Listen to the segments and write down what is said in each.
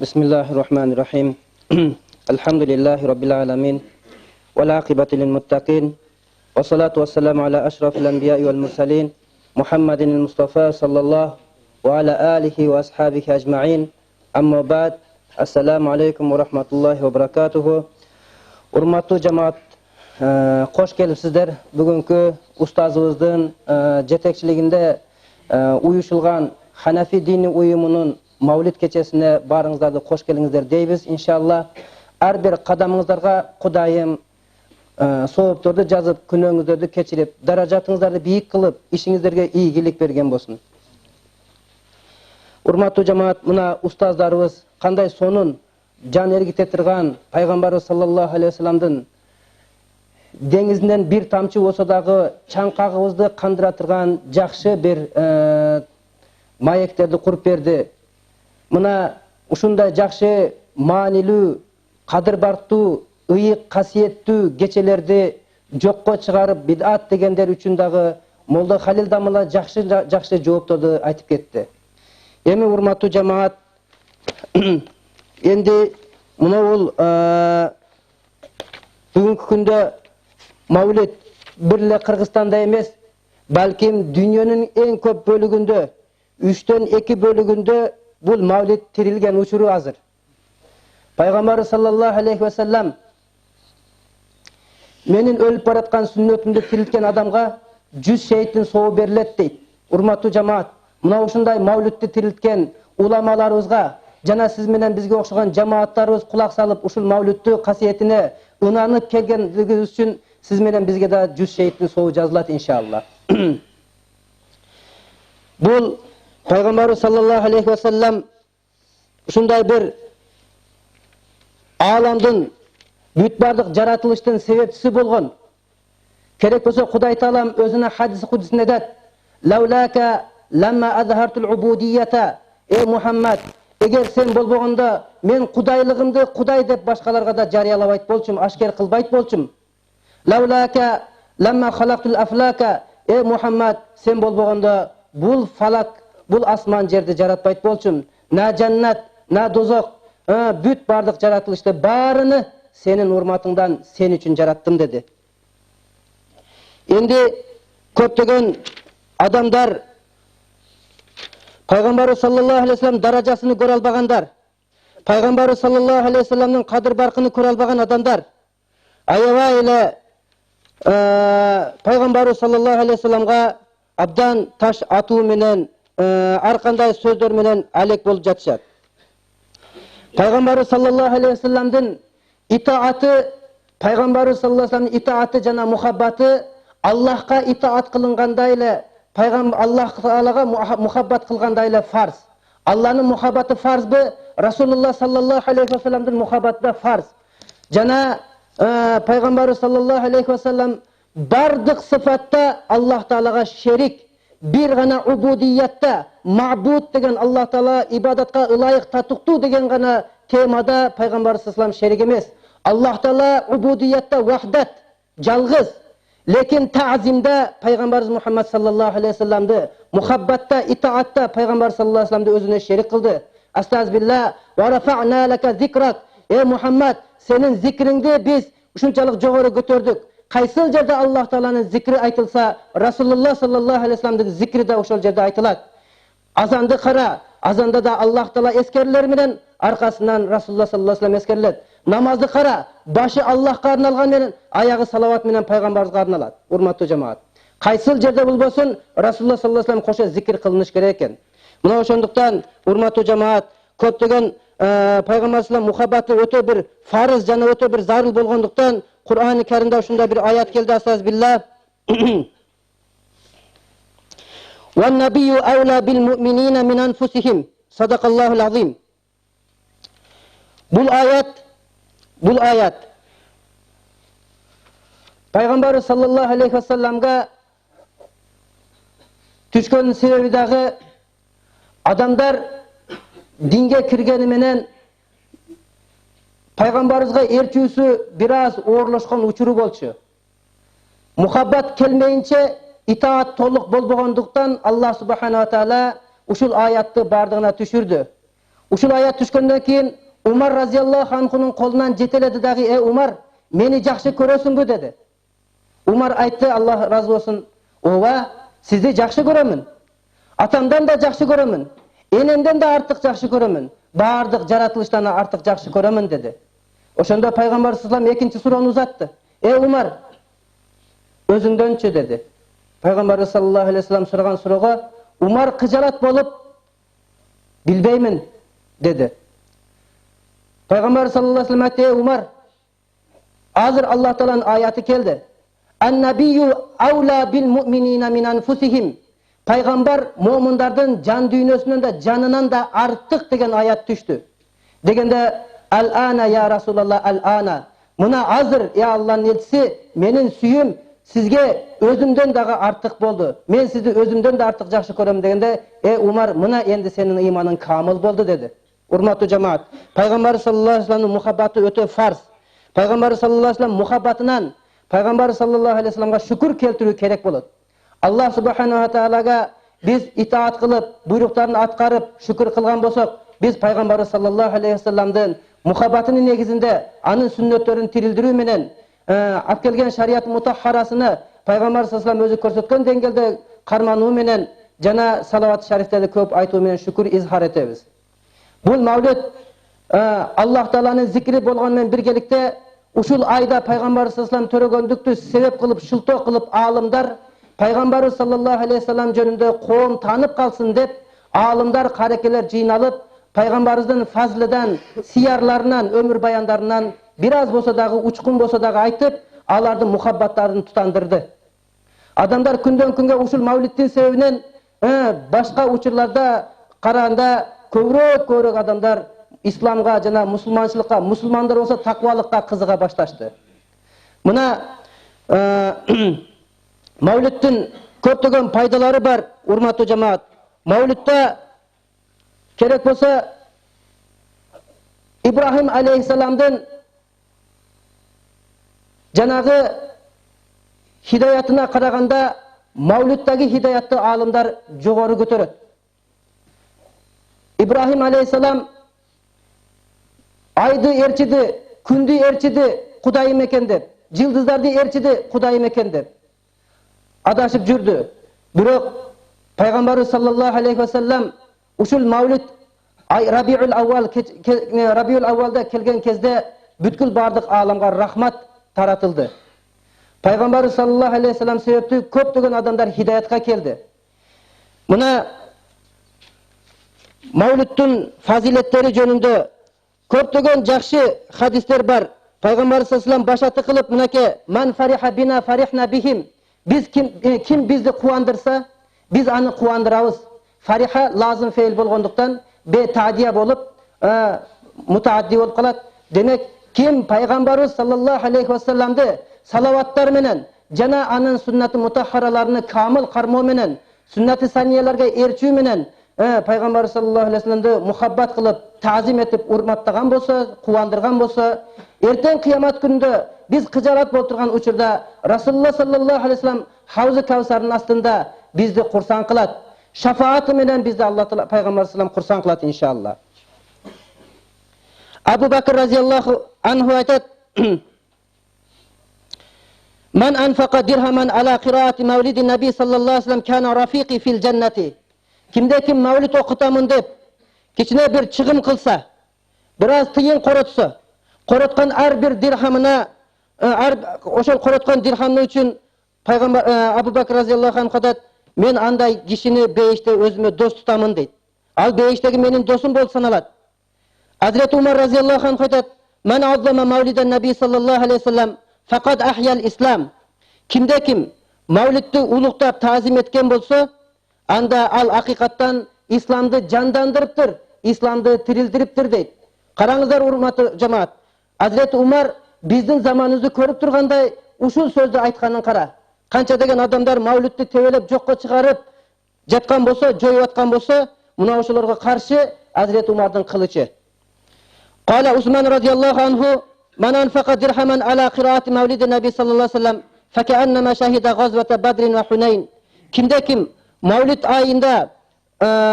Bismillahirrahmanirrahim. Alhamdulillahi Rabbil alamin. Wal aqibatu lil muttaqin. Wassalatu wassalamu ala ashrafil anbiya'i wal mursalin. Muhammadin al-Mustafa sallallahu wa ala alihi wa ashabihi ajma'in. Amma ba'd. Assalamu alaikum wa rahmatullahi wa barakatuhu. Урматтуу жамаат, кош келипсиздер. Бүгүнкү устазыбыздын жетекчилигинде уюшулган Ханафи дини уюмунун мавлут кечесине баарыңыздарды кош келиңиздер дейбиз. Иншалла ар бир кадамыңыздарга Кудайым соопторду жазып, күнөөңүздөрдү кечирип, даражатыңыздарды бийик кылып, ишиңиздерге ийгилик берген болсун. Урматтуу жамаат, мына устаздарыбыз кандай сонун жан эргите турган пайгамбарыбыз саллаллаху алейхи вассаламдын деңизинен бир тамчы болсо дагы чаңкагыбызды кандыра турган жакшы бир маектерди куруп берди. Мына ушундай жакшы, маанилүү, кадыр бартуу, ыйык касиеттүү кечелерди жокко чыгарып бидат дегендер үчүн дагы Молда Халил Дамыла жакшы жоопторду айтып кетти. Эми урматтуу жамаат, энди мына бул бүгүнкү күндө мавлут бир эле Кыргызстанда эмес, балким дүйнөнүн эң көп бөлүгүндө, 3төн 2 бөлүгүндө бул мавлут тирилген учуру азыр. Пайгамбар саллаллаху алейхи ва саллам менин өлүп бараткан сүннөтүмдү тирилткен адамга 100 шейиттин сообу берилет дейт. Урматтуу жамаат, мына ушундай мавлутты тирилткен уламаларыбызга жана сиз менен бизге окшогон жамааттарыбыз кулак салып, ушул мавлуттуу касиетине ынанып келгендигибиз үчүн сиз менен бизге да 100 шейиттин сообу жазылат иншалла. Бул Пайгамбар саллаллаху алейхи ва саллам ушундай бир ааламдын бүт бардык жаратылыштын себепчиси болгон. Керек болсо Кудай Таалам өзүнүн хадис кудусунда айтат: "Лаулака ламма азхартул убудиyyata", ey Мухаммад, эгер сен болбогондо мен кудайлыгымды Кудай деп башкаларга да жарыялабайт болчум, ашкер кылбайт болчум. "Лаулака ламма халактул афлака", ey Мухаммад, сен болбогондо бул фалак, бул асман жерди жаратпайт болчум. На жаннат, на дозок, бүт бардык жаратылышты баарыны сенин урматыңдан сен үчүн жараттым деди. Энди көптөгөн адамдар Пайгамбар саллаллаху алейхи ва саллам даражасын көрө албагандар, Пайгамбар саллаллаху алейхи ва салламдын кадыр баркын көрө албаган адамдар аябай эле Пайгамбар саллаллаху алейхи ва салламга абдан таш атуу менен, ар кандай сөздөр менен алек болуп жатышат. Пайгамбар саллаллаху алейхи ва салламдын итааты, Пайгамбар саллаллаху алейхи ва салламдын итааты жана мухаббаты Аллахка итаат кылынгандай эле, Аллах Таалага мухаббат кылгандай эле фарз. Алланын мухаббаты фарзбы, Расулуллах саллаллаху алейхи ва салламдын мухаббаты да фарз. Жана Пайгамбар саллаллаху алейхи ва саллам бардык сыфатта Аллах Таалага шерик, бир гана убудиятта, мабуд деген Аллах Таала ибадатка ылайык татыктуу деген гана темада Пайгамбар саллаллаху алейхи ва саллам шерик эмес. Аллах Таала убудиятта вахдат, жалгыз. Лекин таазимде Пайгамбар Мухаммад саллаллаху алейхи ва салламды, мухаббатта, итаатта Пайгамбар саллаллаху алейхи ва салламды өзүнө шерик кылды. Астагфирулла ва рафа'на лака зикрак. Ey Мухаммад, сенин зикриңди биз ушунчалык жогору көтөрдүк. Кайсыл жерде Аллах Тааланын зикри айтылса, Расулуллах саллаллаху алейхи ва салламдын зикри да ошол жерде айтылат. Азанды кара, азанда да Аллах Таала эскерилер менен, аркасынан Расулуллах саллаллаху алейхи ва саллам эскерилет. Намазды кара, башы Аллахка арналган менен, аягы салават менен пайгамбарга арналат. Урматтуу жамаат, кайсыл жерде болбосун Расулуллах саллаллаху алейхи ва саллам кошо зикир кылыныш керек экен. Мына ошондуктан урматтуу жамаат, көптөгөн Пайгамбар саллаллаху мухаббаты өтө бир фарыз жана өтө бир зарыл болгондуктан Кур'ан-ы Каримде ушундай бир аят келди, астагфирулла. "Ван набию аула бил муъминина мин анфусихим", садакаллахул азим. Бул аят Пайгамбар саллаллаху алейхи ва салламга түшкөн себеби дагы адамдар динге киргени менен Пайгамбарыбызга ээрчүүсү бир аз оорлошкон учуру болчу. Мухаббат келмейинче итаат толук болбогондуктан Аллах субхана ва таала ушул аятты бардыгына түшүрдү. Ушул аят түшкөндөн кийин Умар разияллаху анхунун колунан жетеледи дагы, Умар, мени жакшы көрөсүңбү деди. Умар айтты, Аллах разы болсун, ооба, сизди жакшы көрөмүн. Атамдан да жакшы көрөмүн. Энемден да артык жакшы көрөмүн. Бардык жаратылыштан артык жакшы көрөмүн деди. Ошондо пайгамбар саллаллаху алейхи экинчи суроону узатты. Умар, өзүңдөнчү деди. Пайгамбар саллаллаху алейхи вассалам сураган суроого Умар кыжалат болуп, билбеймин деди. Пайгамбар саллаллаху алейхи вассалам айтты, Умар, азыр Аллах тааланын аяты келди. Ан-набию аула бил муъминина мин анфусихим. Пайгамбар момундардын жан дүйнөсүнөн да, жанынан да артык деген аят түштү. Дегенде ал-ана я Расулаллах, ал-ана. Мына азыр, Аллахнын элчиси, менин сүйүм сизге өзүмдөн дагы артык болду. Мен сизди өзүмдөн да артык жакшы көрөм дегенде, Умар, мына энди сенин ыйманың камыл болду деди. Урматтуу жамаат, Пайгамбар саллаллаху алейхи вассаламдын мухаббаты өтө фарз. Пайгамбар саллаллаху алейхи вассалам мухаббатынан Пайгамбар саллаллаху алейхи вассаламга шүкүр келтирүү керек болот. Аллах субханаху ва таалага биз итаат кылып, буйруктарын аткарып, шүкүр кылган болсок, биз Пайгамбар саллаллаху алейхи вассаламдын мухаббатынын негизинде анын сүннөттөрүн тирилдирүү менен алып келген шарият мутаххарасыны Пайгамбар саллаллаху алейхи вассалам өзү көрсөткөн деңгээлде кармануу менен жана салават шарифтерди көп айтуу менен шүкүр изхар этебиз. Бул мавлут Аллах тааланын зикри болгон менен биргеликте ушул айда Пайгамбар саллаллаху алейхи вассалам төрөгөндүктү себеп кылып, шылтоо кылып аалымдар Пайгамбар саллаллаху алейхи вассалам жөнүндө коом таанып калсын деп аалымдар, карекелер жыйналып, Пайгамбарыбыздын фазлыдан, сиярларынан, өмүр баяндарынан бир аз болсо дагы, учкун болсо дагы айтып, алардын мухаббаттарын тутандырды. Адамдар күндөн күнгө ушул мавлиттин себебинен башка учурларда караганда көбүрөөк адамдар исламга жана мусулманчылыкка, мусулмандар болсо таквалыкка кызыга башташты. Мына мавлиттин көптөгөн пайдалары бар, урматтуу жамаат. Мавлитта керек болсо Ибрахим алейхиссаламдын жанагы хидаятына караганда мавлиттаги хидаятты аалымдар жогору көтөрөт. Ибрахим алейхиссалам айды ээрчиди, күндү ээрчиди Кудайым экен деп, жылдыздарды ээрчиди Кудайым экен деп адашып жүрдү. Бирок Пайгамбар саллаллаху алейхи вассалам ушул мавлид Рабиул аввалда келген кезде бүткүл бардык ааламга рахмат таратылды. Пайгамбар саллаллаху алейхи вассалам себептүү көптөгөн адамдар хидаятка келди. Мына мавлидтин фазилеттери жөнүндө көптөгөн жакшы хадистер бар. Пайгамбар саллаллаху алейхи вассалам башаты кылып, мынакей ман фариха бина фарихна бихим. Биз ким бизди кубандырса, биз аны кубандырабыз. Фариха лазым фейл болгондуктан бе таадия болуп, мутаадди болуп калат. Демек, ким Пайгамбарыбыз саллаллаху алейхи вассаламды салаваттар менен жана анын сүннаты мутаххараларыны камыл кармоо менен, сүннаты санияларга ээрчүү менен Пайгамбар саллаллаху алейхи вассаламды мухаббат кылып, таазим этип, урматтаган болсо, кубандырган болсо, эртең кыямат күнүндө биз кыжалат болуп турган учурда Расулуллах саллаллаху алейхи вассалам хауз-ы кавсардын астында бизди курсан кылат. Шафааты менен бизди Аллах Таала Пайгамбар саллаллаху алейхи вассалам курсан кылат иншалла. Абу Бакр разияллаху анху айтат: "Ман анфаqa дирхаман ала қираати мавлиди наби саллаллаху алейхи вассалам кана рафиqi фил джаннати." Кимде ким мавлид окутамын деп кичине бир чыгым кылса, бир аз тыйын коротсо, короткан ар бир дирхамына, ошол короткан дирхамы үчүн Пайгамбар Абу Бакр разияллаху анху айтат: "Мен андай кишини бейиште өзүмө дос тутамын" дейт. Ал бейиштеги менин досум болуп саналат. Hazreti Umar razıyallahu anh aytat: "Men azlama mavliden Nabi sallallahu aleyhi ve sellem fakat ahyal İslam." Kimde kim mavlidni ulug'tab ta'zim etken bolsa, anda al haqiqatdan İslam'dı jandandırıptır, İslam'dı tirildiriptir deyt. Qarаңыздар урматтуу жамаат. Hazreti Umar биздин заманыбызды көрүп тургандай ушул сөздү айтканын кара. Канча деген адамдар мавлидти тебелеп жокко чыгарып жаткан болсо, жоюп аткан болсо, мына ошолорго каршы Hazreti Umar'дын кылычы. قال عثمان رضي الله عنه: "من أنفق درهما على قراءة مولد النبي صلى الله عليه وسلم فكأنما شهد غزوة بدر وحنين." Kimde kim mavlid ayında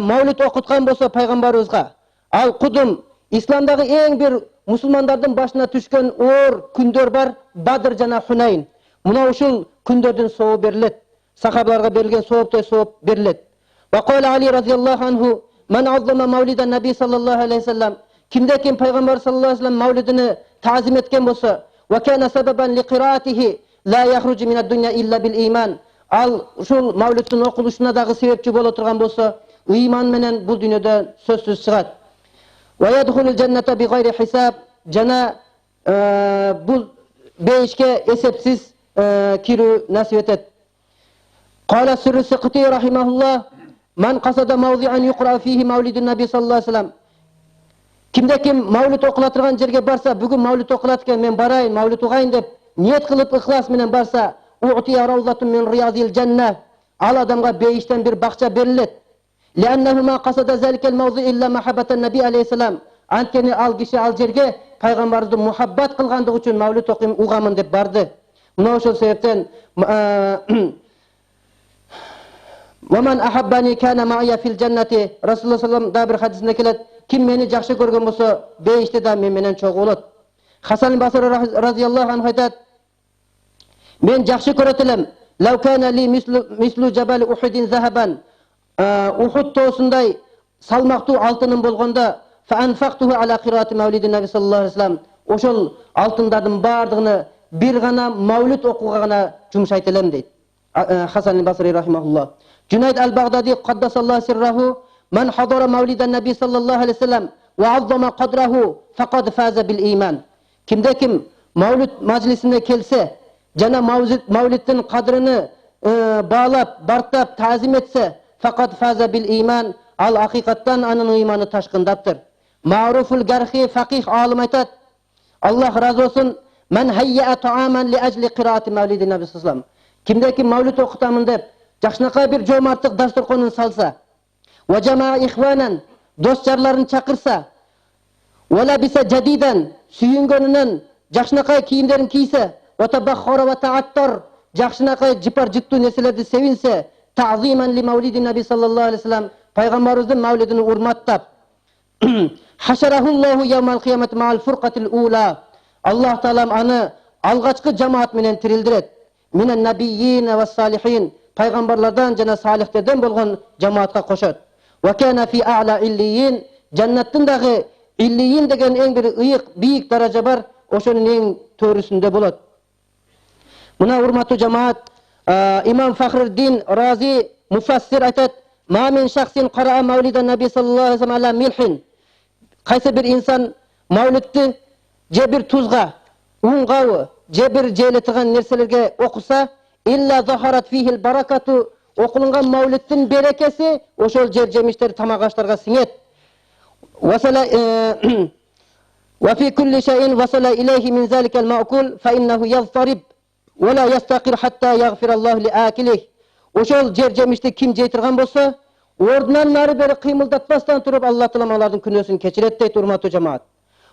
mavlid okutkan bolsa peygamberibizga, Ал кудум исламдагы эң бир мусулмандардын башына түшкөн оор күндөр бар, Бадыр жана Хунайн. Мына ушул күндөрдүн сообу берилет. Сахабаларга берилген сооптой сооп берилет. Ва кала Али разияллаху анху: "Ман аззама маулидан наби саллаллаху алейхи вассалам." Кимде ким пайгамбар саллаллаху алейхи вассалам маулидini таазим эткен болсо, "Ва кана сабабан лиқираатихи ла яхруджу минад дунья илля бил иман." Ал ушул маулидтин окулушуна дагы себепчи боло турган болсо, ыйман менен бул дүйнөдөн сөзсүз чыгат. Ва ядхулул жанната би гайри хисаб. Жана бул бейишке эсепсиз кирүү насип этет. Кала Сиррис-Сикти рахимахуллах: "Ман касада мавдиан юқра фихи маулидун наби саллаллаху алейхи вассалам." Кимде ким маулид окула турган жерге барса, бүгүн маулид окулат экен, мен барайын, маулид угайын деп ниет кылып ихлас менен барса, у'тия равзатун мин риядил жанна. Ал адамга бейиштен бир бакча берилет. Лианнаху ма касада заликал мавди илля махаббатан наби алейхи салам. Анткени ал киши ал жерге пайгамбарды мухаббат кылгандыгы үчүн маулид окуйм, угамын деп барды. Мына ошол себептен "Ваман ахаббани кана ма'ия фил жаннати." Расулуллах саллаллаху алейхи бир хадисинде келет: "Ким мени жакшы көргөн болсо, бейиште да мен менен чогуу болот." Хасан Басри разияллаху анху айтат: "Мен жакшы көрөт элем, лау кана ли мислу жабал ухудин захабан." Ухуд тоосундай салмактуу алтыным болгондо, "Фа анфактуху ала қираати маулидин наби саллаллаху алейхи вассалам." Ошол алтындардын бардыгыны бир гана маулид окууга гана жумшайт элем дейт Хасан Басри рахимахуллах. Junayd al-Baghdadi qaddasallahu sirrahu: "Man hadara maulidan nabi sallallahu aleyhi ve sellem ve azzama qadrahu faqad faza bil iman." Kimde kim maulid majlisine kelse, jana maulidin qadrini bağlap, bartap, ta'zim etse, faqad faza bil iman, al haqiqattan anın imanı taşkındaptır. Ma'ruful garhi faqih alim aytat: "Allah razı olsun, men hayya ta'aman li ajli qiraati maulidin nabi sallallahu aleyhi ve sellem." Kimde kim maulid okutamın dep жакшынакай бир жомарттык дасторконун салса, ва жамаа ихванан достарларын чакырса, вала биса жадидан сүйүнгөнүнөн жакшынакай кийимдерин кийсе, ва табаххара ва тааттар жакшынакай жыпар жыттуу нерселерди sevинсе, ta'ziman li maulidi nabi sallallahu aleyhi ve sellem, пайгамбарыбыздын маулидин урматтап, хашарахуллаху явмал кыямат маал фуркатил ула. Аллах таалам аны алгачкы жамаат менен тирилдирет. Минен набийин ва салихин, пайгамбарлардан жана салихтерден болгон жамаатка кошот. Ва кана фи а'ла иллиин, жаннаттын дагы иллиин деген эң бир ыйык, бийик даража бар, ошонун эң төрүсүндө болот. Мына урматтуу жамаат, имам Фахриддин Рази муфассир айтат: "Ма мин шахсин қараа маулидан наби саллаллаху алейхи ва саллям ала милхин." Кайсы бир инсан маулидти же бир тузга, унга, же бир жейлетиган нерселерге окуса, илля захарат фихил баракату, окулунган маулидтин берекеси ошол жер жемиштер, тамак аштарга сиңет. Васала ва фи кулли шайин васала илейхи мин заликал маъкул фа иннаху yaztarib ва ла yastaqir hatta yaghfirallahu li akilih. Ошол жер жемишти ким жей турган болсо, ордунан нары бери кыймылдатпастан туруп Аллах таалам алардын күнөөсүн кечирет дейт урматтуу жамаат.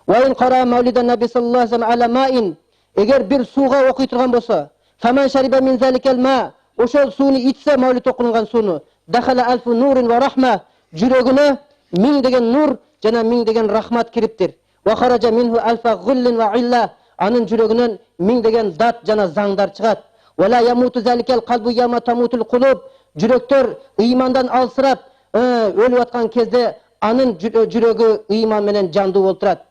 Ва ин қара маулидан наби саллаллаху алейхи ва саллям ала маин, эгер бир сууга окуй турган болсо, фаман шариба мин заликал ма, ошол сууну ичсе, маулид окулунган сууну, дахала алфу нурин ва рахма, жүрөгүнө 1000 деген нур жана 1000 деген рахмат кириптир. Ва хаража минху алфа гуллин ва илла, анын жүрөгүнөн 1000 деген дат жана заңдар чыгат. Ва ла ямуту заликал қалбу яма тамутул кулуб, жүрөктөр ыймандан алсырап өлүп аткан кезде анын жүрөгү ыйман менен жандуу болуп турат.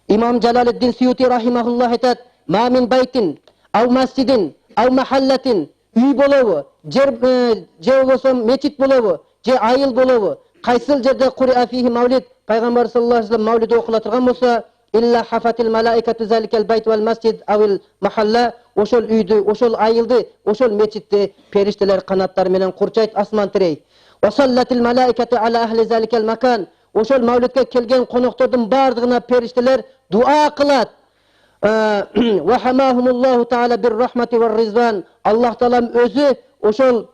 Имам Жалалиддин Сюти рахимахуллах айтат: "Ма мин байтин ау масжидин ау махаллатин", үй болобу, же болсо мечит болобу, же айыл болобу, кайсыл жерде куриа фихи маулид, пайгамбар саллаллаху алейхи ва саллям маулид окула турган болсо, илля хафатил малаикату заликал байт вал масжид авил махалла, ошол үйдү, ошол айылды, ошол мечитти периштелер канаттары менен курчайт, асман тирей. Ва саллатил малаикату ала ахли заликал макан, ошол маулидке келген коноктордун бардыгына периштелер дуа кылат. Ва хамахумуллаху таала бир рахмати ва ризван, Аллах таалам өзү ошол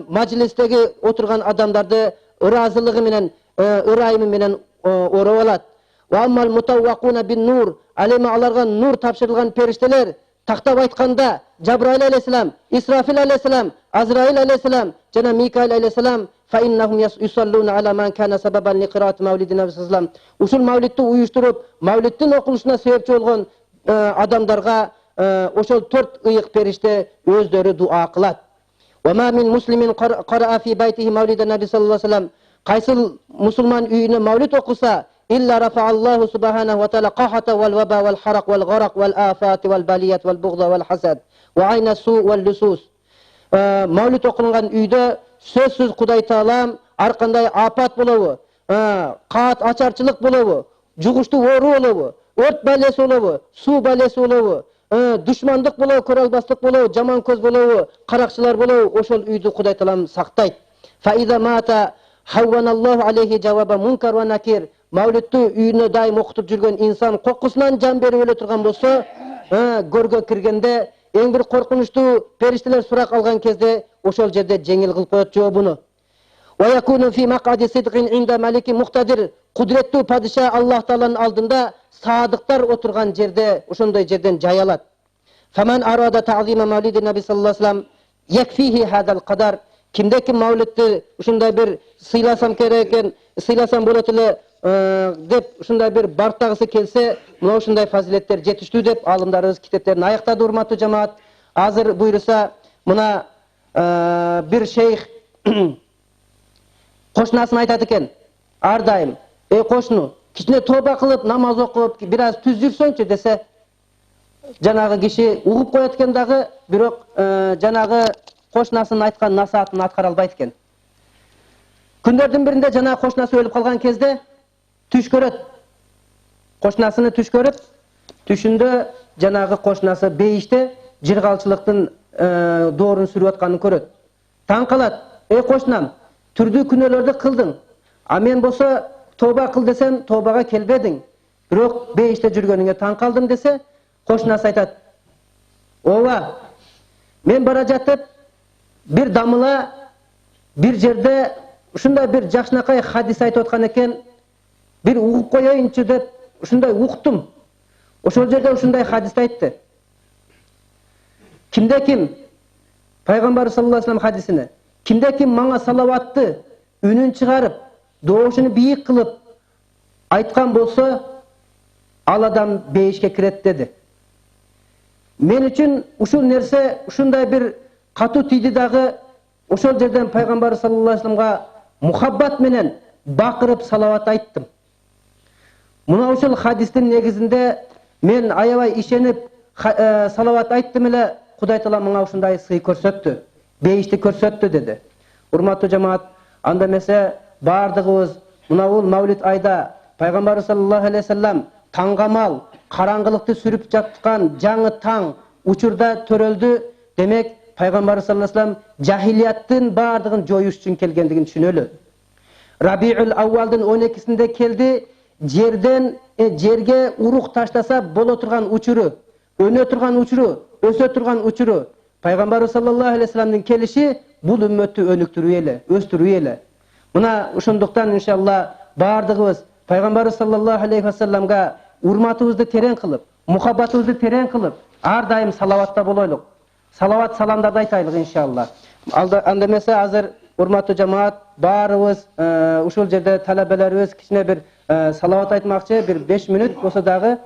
мажлистеги отурган адамдарды ыраазылыгы менен, ырайымы менен ороп алат. Ва аммал мутаввакуна бин нур, алема аларга нур тапшырылган периштелер, тактап айтканда Жабраил алейхиссалам, Исрафил алейхиссалам, Азраил алейхиссалам жана Микаил алейхиссалам فإنهم يصلون على من كان سببا لقراءة مولد النبي صلى الله عليه وسلم. Ушул мавлидти уюштуруп, мавлидтин окулушуна себепчи болгон адамдарга ошол 4 ыйык периште өздөрү дуа кылат. وما من مسلم قرأ في بيته مولد النبي صلى الله عليه وسلم. Кайсыл мусулман үйүнө мавлид окуса, إلا رفع الله سبحانه وتعالى قحط والوباء والحرق والغرق والآفات والبليات والبغض والحسد وعين السوء واللصوص. Мавлид окулган үйдө сөзсүз Кудай Таалам ар кандай апат болобу, каат ачарчылык болобу, жугуштуу оору болобу, өрт балеси болобу, суу балеси болобу, душмандык болобу, көрө албастык болобу, жаман көз болобу, каракчылар болобу, ошол үйдү Кудай Таалам сактайт. فإذا مات حون الله عليه جواب منكر ونكير. Мавлидти үйүнө дайым окутуп жүргөн инсан кокусунан жан берип өлө турган болсо, көргө киргенде эң бир коркунучтуу периштелер сурак алган кезде ошол жерде жеңил кылып коет жообуну. ويكون في مقعد صدق عند ملك مقتدر. Кудуреттүү падыша Аллах Тааланын алдында садыктар отурган жерде, ошондой жерден жай алат. فمن أراد تعظيم مولد النبي صلى الله عليه وسلم يكفيه هذا القدر. Кимде ким мавлидти ушундай бир сыйласам керек экен, сыйласам болот эле деп ушундай бир бартагысы келсе, мына ушундай фазилеттер жетиштүү деп аалымдарыбыз китептерин аяктады. Урматтуу жамаат, азыр буйруса мына бир шейх кошунасын айтат экен, ар дайым, эй кошуну, кичине тооба кылып, намаз окуп, бир аз түз жүрсөңчү десе, жанагы киши угуп коет экен дагы, бирок жанагы кошунасынын айткан насаатын аткара албайт экен. Күндөрдүн биринде жана кошунасы өлүп калган кезде түш көрөт. Кошунасыны түш көрүп, түшүндө жанагы кошунасы бейиште жыргалчылыктын доорун сүрүп атканын көрөт. Таң калат, эй кошунам, түрдүү күнөөлөрдү кылдың. А мен болсо тооба кыл десем, тообага келбедиң. Бирок бейиште жүргөнүңө таң калдым десе, кошунасы айтат, ооба, мен бара жатып, бир дамыла, бир жерде ушундай бир жакшынакай хадис айтып аткан экен, бир угуп коеюнчу деп ушундай уктум. Ошол жерде ушундай хадисти айтты. Кимде ким пайгамбар саллаллаху алейхи ва саллям хадисине, кимде ким мага салаватты үнүн чыгарып, доошуну бийик кылып айткан болсо, ал адам бейишке кирет деди. Мен үчүн ушул нерсе ушундай бир катуу тийди дагы, ошол жерден пайгамбар саллаллаху алейхи ва салламга мухаббат менен бакырып салават айттым. Мына ушул хадистин негизинде мен аябай ишенип салават айттым эле, Кудай Таала мага ушундай сый көрсөттү, бейишти көрсөттү деди. Урматтуу жамаат, анда эмесе бардыгыбыз мына бул мавлид айда пайгамбар саллаллаху алейхи ва саллам таңгамал, караңгылыкты сүрүп жаткан жаңы таң учурда төрөлдү. Демек, пайгамбар саллаллаху алейхи ва саллам жахилияттын бардыгын жоюш үчүн келгендигин түшүнөлү. Рабиул Аввалдын 12-синде келди, жерге урук таштаса боло турган учуру, өнө турган учуру, өсө турган учуру. Пайгамбар саллаллаху алейхи ва салламдын келиши бул үммөттү өнүктүрүү эле, өстүрүү эле. Мына ошондуктан иншалла бардыгыбыз пайгамбар саллаллаху алейхи ва салламга урматыбызды терең кылып, мухаббатыбызды терең кылып, ар дайым салаватта болойлук. Салават саламдарды айтайлык иншалла. Анда эмесе азыр урматтуу жамаат, баарыбыз ушул жерде талабелерибиз кичине бир салават айтмакчы, бир 5 мүнөт болсо дагы